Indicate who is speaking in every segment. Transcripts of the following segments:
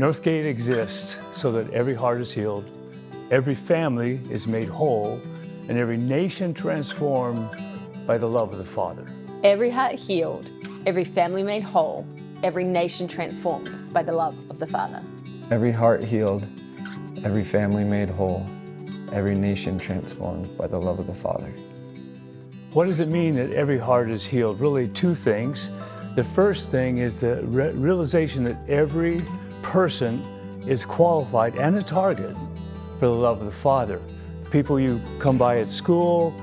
Speaker 1: Northgate exists so that every heart is healed, every family is made whole, and every nation transformed by the love of the Father.
Speaker 2: Every heart healed, every family made whole, every nation transformed by the love of the Father.
Speaker 3: Every heart healed, every family made whole, every nation transformed by the love of the Father.
Speaker 1: What does it mean that every heart is healed? Really, two things. The first thing is the realization that every person is qualified and a target for the love of the Father. People you come by at school,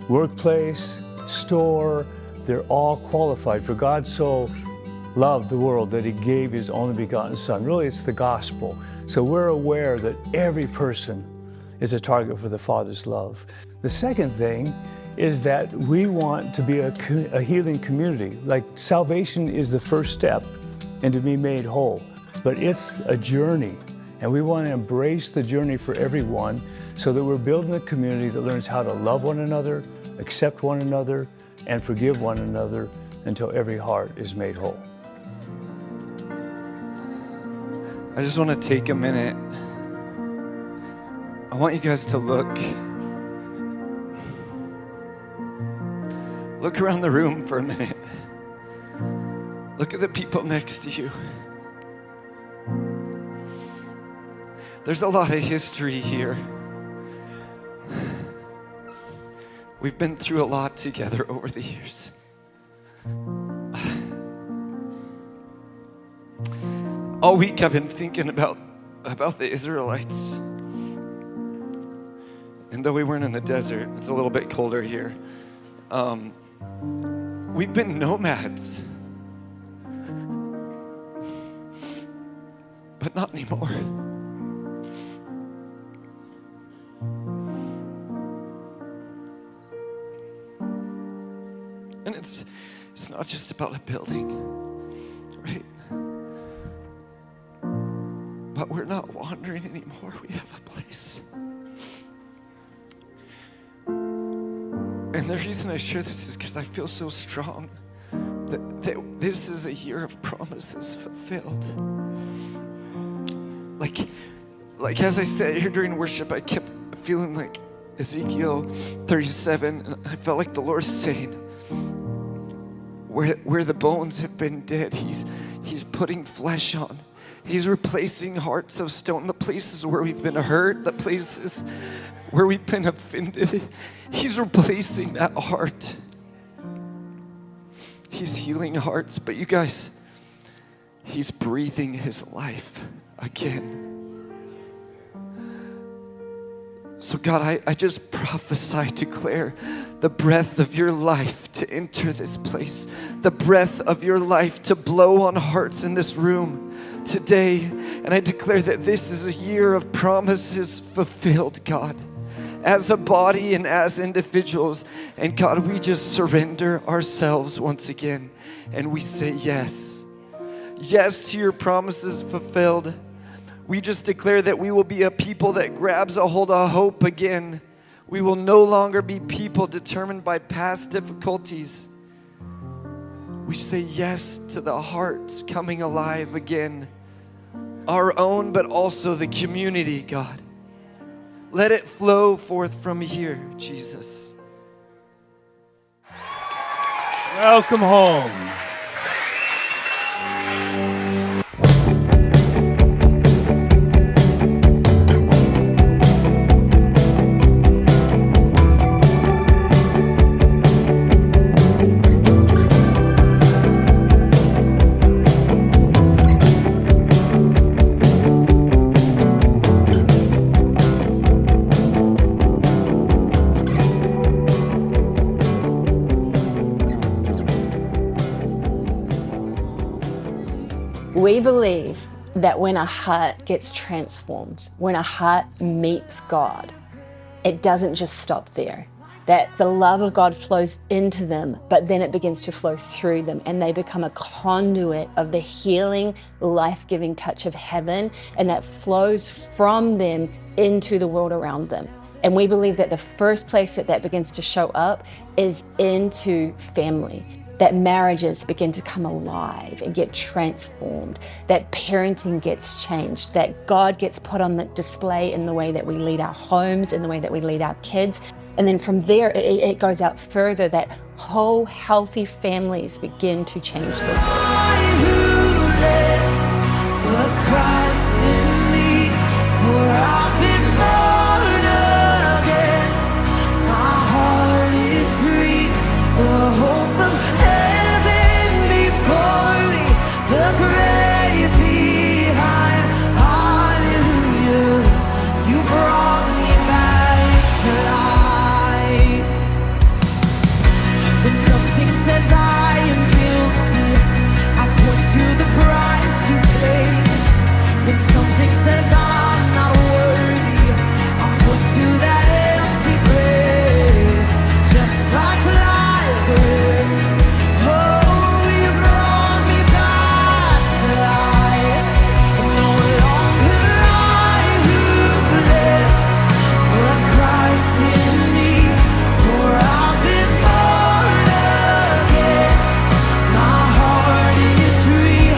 Speaker 1: workplace, store, they're all qualified. For God so loved the world that he gave his only begotten Son. Really, it's the gospel. So we're aware that every person is a target for the Father's love. The second thing is that we want to be a healing community. Like salvation is the first step and to be made whole, but it's a journey. And we want to embrace the journey for everyone so that we're building a community that learns how to love one another, accept one another, and forgive one another until every heart is made whole.
Speaker 4: I just want to take a minute. I want you guys to look around the room for a minute. Look at the people next to you. There's a lot of history here. We've been through a lot together over the years. All week I've been thinking about the Israelites. And though we weren't in the desert, it's a little bit colder here. We've been nomads. But not anymore. And it's not just about a building, right? But we're not wandering anymore. We have a place. And the reason I share this is because I feel so strong that this is a year of promises fulfilled. Like as I said here during worship, I kept feeling like Ezekiel 37, and I felt like the Lord saying, where the bones have been dead, He's putting flesh on. He's replacing hearts of stone, the places where we've been hurt, the places where we've been offended. He's replacing that heart. He's healing hearts, but you guys, He's breathing His life again. So God, I just prophesy, declare the breath of your life to enter this place, the breath of your life to blow on hearts in this room today. And I declare that this is a year of promises fulfilled, God, as a body and as individuals. And God, we just surrender ourselves once again, and we say yes. Yes to your promises fulfilled. We just declare that we will be a people that grabs a hold of hope again. We will no longer be people determined by past difficulties. We say yes to the heart coming alive again. Our own, but also the community, God. Let it flow forth from here, Jesus.
Speaker 1: Welcome home.
Speaker 2: We believe that when a heart gets transformed, when a heart meets God, it doesn't just stop there. That the love of God flows into them, but then it begins to flow through them, and they become a conduit of the healing, life-giving touch of heaven, and that flows from them into the world around them. And we believe that the first place that begins to show up is into family. that marriages begin to come alive and get transformed, that parenting gets changed, that God gets put on the display in the way that we lead our homes, in the way that we lead our kids. And then from there, it goes out further, that whole healthy families begin to change the world.
Speaker 5: Says I am guilty, I point to the price you paid. When something says I'm not worthy, I point to that empty grave. Just like Lazarus, oh, you brought me back to life. No longer I who live, but Christ in me, for I've been born again. My heart is free,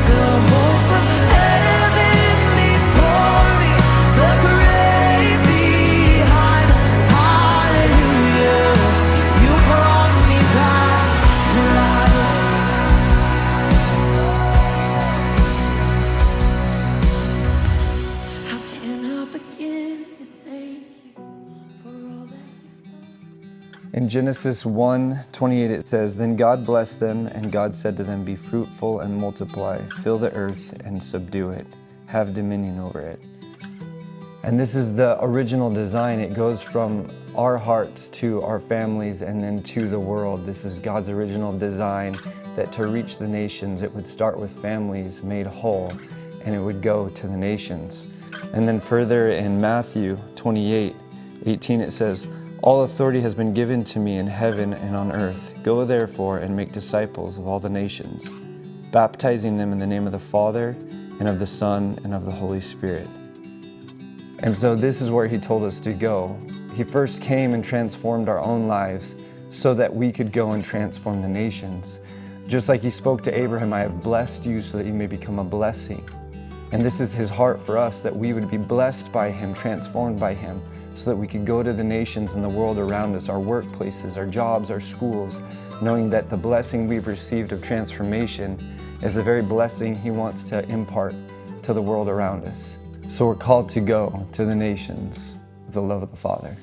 Speaker 5: the hope of heaven before me, the grave behind. Hallelujah, you brought me back to life. How can I begin to thank you for all that you've done?
Speaker 3: In Genesis 1:28 it says, "Then God blessed them, and God said to them, Be fruitful and multiply, fill the earth and subdue it, have dominion over it." And this is the original design. It goes from our hearts to our families and then to the world. This is God's original design, that to reach the nations, it would start with families made whole, and it would go to the nations. And then further in Matthew 28:18 it says, "All authority has been given to me in heaven and on earth. Go therefore and make disciples of all the nations, baptizing them in the name of the Father and of the Son and of the Holy Spirit." And so this is where he told us to go. He first came and transformed our own lives so that we could go and transform the nations. Just like he spoke to Abraham, "I have blessed you so that you may become a blessing." And this is his heart for us, that we would be blessed by him, transformed by him, so that we could go to the nations and the world around us, our workplaces, our jobs, our schools, knowing that the blessing we've received of transformation is the very blessing he wants to impart to the world around us. So we're called to go to the nations with the love of the Father.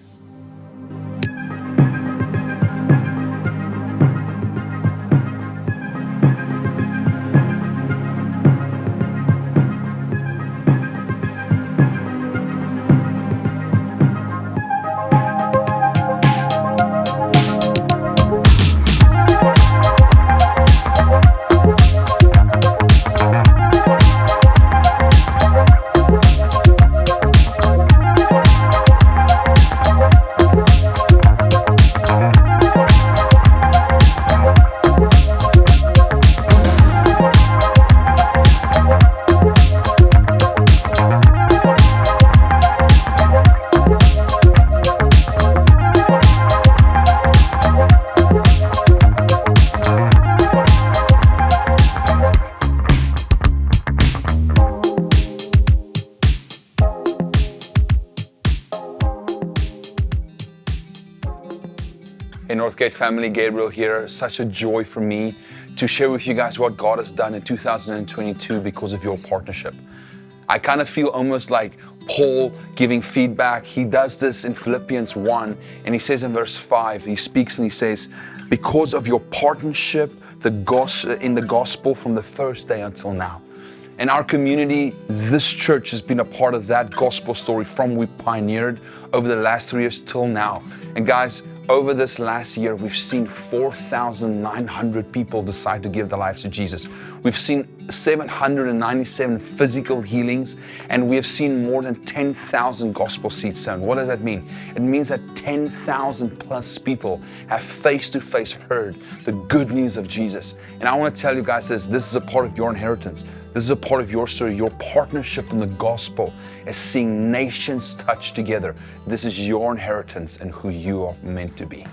Speaker 6: Hey Northgate family, Gabriel here. Such a joy for me to share with you guys what God has done in 2022 because of your partnership. I kind of feel almost like Paul giving feedback. He does this in Philippians 1, and he says in verse 5, he speaks and he says, "Because of your partnership in the gospel from the first day until now." In our community, this church has been a part of that gospel story from we pioneered over the last 3 years till now. And guys, over this last year, we've seen 4,900 people decide to give their lives to Jesus. We've seen 797 physical healings, and we have seen more than 10,000 gospel seeds sown. What does that mean? It means that 10,000 plus people have face-to-face heard the good news of Jesus. And I want to tell you guys this is a part of your inheritance. This is a part of your story. Your partnership in the gospel is seeing nations touch together. This is your inheritance and who you are meant to be.